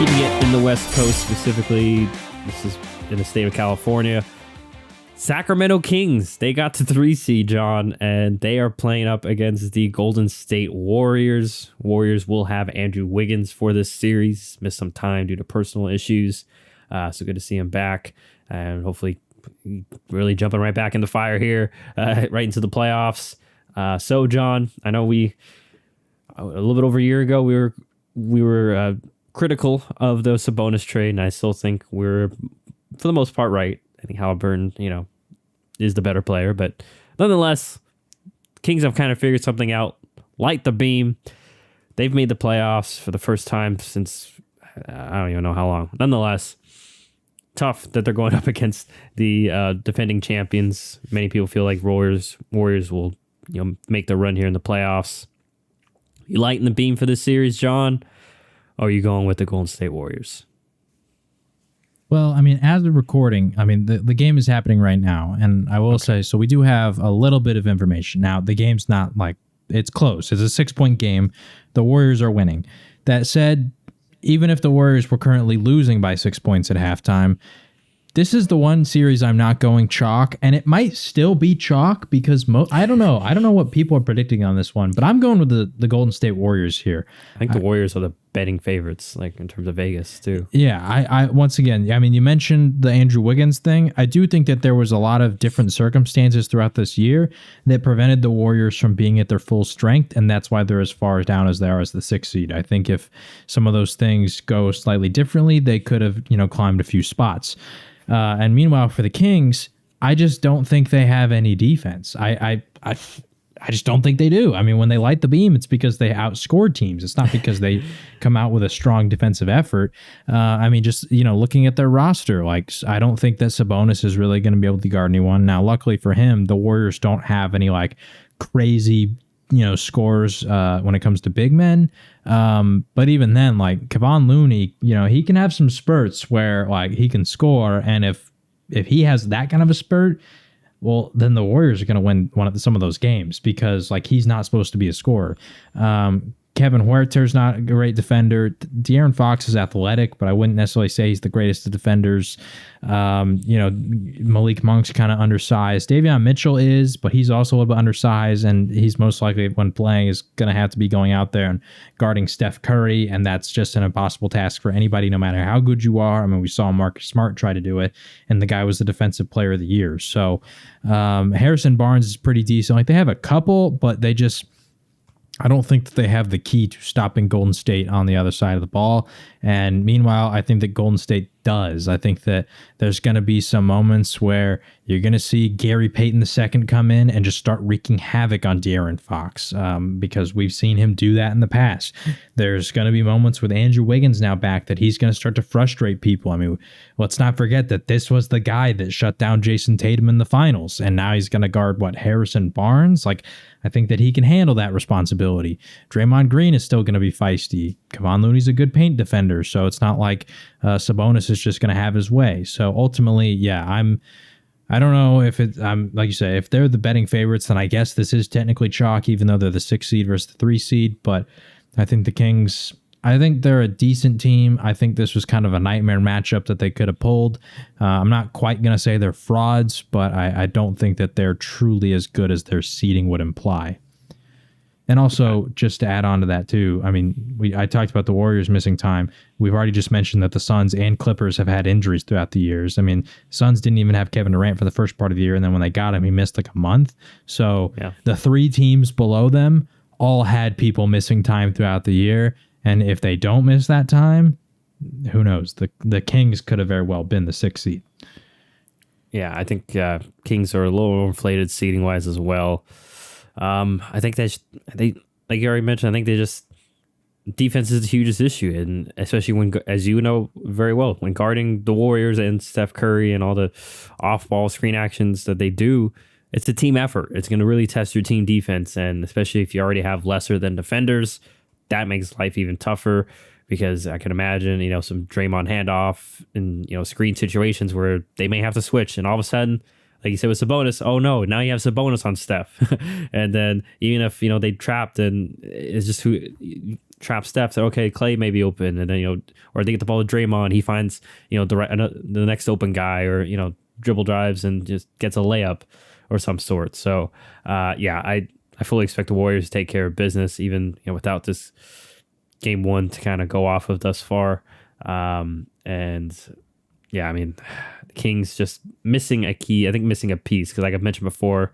keeping it in the West Coast specifically. This is in the state of California. Sacramento Kings, they got to 3 seed, John, and they are playing up against the Golden State Warriors. Warriors will have Andrew Wiggins for this series. Missed some time due to personal issues. So good to see him back, and hopefully really jumping right back in the fire here, right into the playoffs. So, John, I know a little bit over a year ago, we were critical of the Sabonis trade, and I still think we're, for the most part, right. I think Halliburton, is the better player, but nonetheless, Kings have kind of figured something out. Light the beam. They've made the playoffs for the first time since I don't even know how long. Nonetheless, tough that they're going up against the defending champions. Many people feel like Warriors will make the run here in the playoffs. You lighting the beam for this series, John? Or are you going with the Golden State Warriors? Well, I mean, as of recording, the game is happening right now. And I will say, so we do have a little bit of information. Now, the game's not like, it's close. It's a 6-point game. The Warriors are winning. That said, even if the Warriors were currently losing by 6 points at halftime, this is the one series I'm not going chalk, and it might still be chalk because I don't know. I don't know what people are predicting on this one, but I'm going with the Golden State Warriors here. I think the Warriors are the betting favorites, like in terms of Vegas too. Yeah, I once again, you mentioned the Andrew Wiggins thing. I do think that there was a lot of different circumstances throughout this year that prevented the Warriors from being at their full strength, and that's why they're as far down as they are as the 6th seed. I think if some of those things go slightly differently, they could have, climbed a few spots. And meanwhile, for the Kings, I just don't think they have any defense. I just don't think they do. I mean, when they light the beam, it's because they outscored teams. It's not because they come out with a strong defensive effort. Looking at their roster, like, I don't think that Sabonis is really going to be able to guard anyone. Now, luckily for him, the Warriors don't have any crazy scores when it comes to big men. But even then, Kevon Looney, he can have some spurts where he can score. And if he has that kind of a spurt, well, then the Warriors are going to win some of those games because he's not supposed to be a scorer. Kevin Huerter's not a great defender. De'Aaron Fox is athletic, but I wouldn't necessarily say he's the greatest of defenders. Malik Monk's kind of undersized. Davion Mitchell is, but he's also a little bit undersized, and he's most likely, when playing, is going to have to be going out there and guarding Steph Curry, and that's just an impossible task for anybody, no matter how good you are. I mean, we saw Marcus Smart try to do it, and the guy was the Defensive Player of the Year. So Harrison Barnes is pretty decent. They have a couple, but they just... I don't think that they have the key to stopping Golden State on the other side of the ball. And meanwhile, I think that Golden State does. I think that there's going to be some moments where you're going to see Gary Payton II come in and just start wreaking havoc on De'Aaron Fox because we've seen him do that in the past. There's going to be moments with Andrew Wiggins now back that he's going to start to frustrate people. I mean, let's not forget that this was the guy that shut down Jason Tatum in the finals, and now he's going to guard, Harrison Barnes? I think that he can handle that responsibility. Draymond Green is still going to be feisty. Kevon Looney's a good paint defender, so it's not like Sabonis is just going to have his way. So ultimately, yeah, I don't know if like you say, if they're the betting favorites, then I guess this is technically chalk, even though they're the 6th seed versus the 3 seed. But I think the Kings, I think they're a decent team. I think this was kind of a nightmare matchup that they could have pulled. I'm not quite going to say they're frauds, but I don't think that they're truly as good as their seeding would imply. And also, just to add on to that too, I mean, I talked about the Warriors missing time. We've already just mentioned that the Suns and Clippers have had injuries throughout the years. I mean, Suns didn't even have Kevin Durant for the first part of the year, and then when they got him, he missed a month. So The 3 teams below them all had people missing time throughout the year. And if they don't miss that time, who knows? The Kings could have very well been the 6th seed. Yeah, I think Kings are a little inflated seeding wise as well. I think they, like you already mentioned, I think they just, defense is the hugest issue, and especially when, as you know very well, when guarding the Warriors and Steph Curry and all the off-ball screen actions that they do, it's a team effort. It's going to really test your team defense, and especially if you already have lesser than defenders, that makes life even tougher. Because I can imagine, some Draymond handoff and screen situations where they may have to switch, and all of a sudden like you said with Sabonis, oh no, now you have Sabonis on Steph. And then even if, they trapped and it's just who trap Steph, said, okay, Clay may be open. And then, or they get the ball to Draymond, he finds, the next open guy, or, dribble drives and just gets a layup or some sort. So, I fully expect the Warriors to take care of business, even, without this game one to kind of go off of thus far. And yeah, I mean, the Kings just missing a key, I think missing a piece, because like I've mentioned before,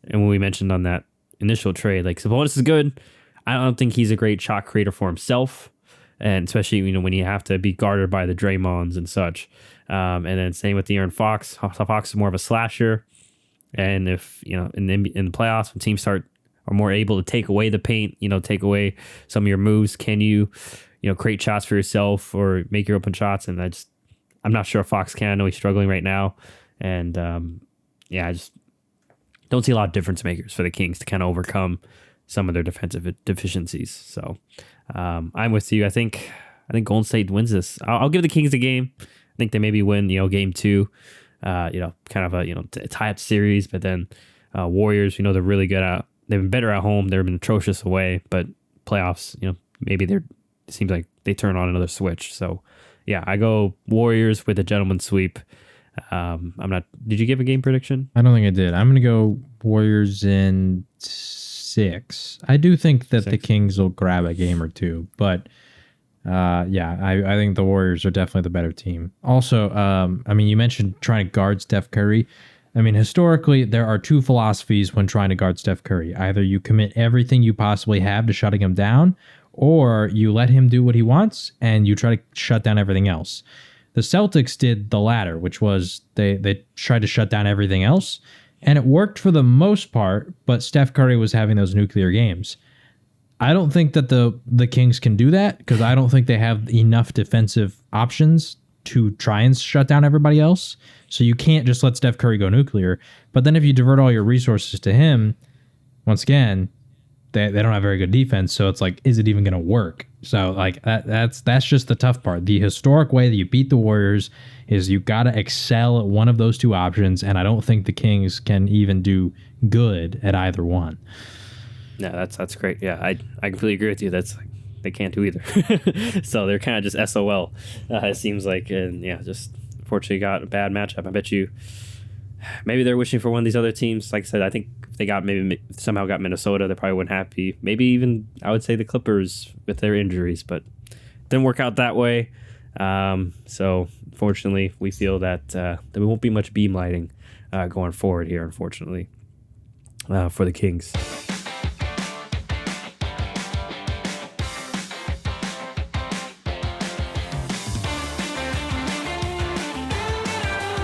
and when we mentioned on that initial trade, like Sabonis is good. I don't think he's a great shot creator for himself, and especially when you have to be guarded by the Draymonds and such. And then same with De'Aaron Fox. Fox is more of a slasher, and if in the playoffs when teams are more able to take away the paint, take away some of your moves, can you create shots for yourself or make your open shots? And I'm not sure if Fox can. I know he's struggling right now, and I just don't see a lot of difference makers for the Kings to kind of overcome some of their defensive deficiencies. So I'm with you. I think Golden State wins this. I'll give the Kings a game. I think they maybe win, game 2, kind of a, tie-up series. But then Warriors, they're really good at. They've been better at home. They've been atrocious away. But playoffs, maybe it seems like they turn on another switch. So yeah, I go Warriors with a gentleman's sweep. I'm not. Did you give a game prediction? I don't think I did. I'm going to go Warriors in 6. I do think that 6. The Kings will grab a game or two, but I think the Warriors are definitely the better team. Also, you mentioned trying to guard Steph Curry. Historically, there are 2 philosophies when trying to guard Steph Curry. Either you commit everything you possibly have to shutting him down, or you let him do what he wants and you try to shut down everything else. The Celtics did the latter, which was they tried to shut down everything else, and it worked for the most part, but Steph Curry was having those nuclear games. I don't think that the Kings can do that, because I don't think they have enough defensive options to try and shut down everybody else. So you can't just let Steph Curry go nuclear. But then if you divert all your resources to him, once again, they don't have very good defense. So it's like, is it even going to work? So like that's just the tough part. The historic way that you beat the Warriors is you got to excel at one of those 2 options. And I don't think the Kings can even do good at either one. No, that's great. Yeah, I completely agree with you. That's like, they can't do either. So they're kind of just SOL, it seems like. And yeah, just unfortunately got a bad matchup. I bet you maybe they're wishing for one of these other teams. Like I said, I think if they somehow got Minnesota, they probably wouldn't happy. Maybe even, I would say, the Clippers with their injuries, but didn't work out that way. So fortunately, we feel that there won't be much beam lighting going forward here, unfortunately, for the Kings.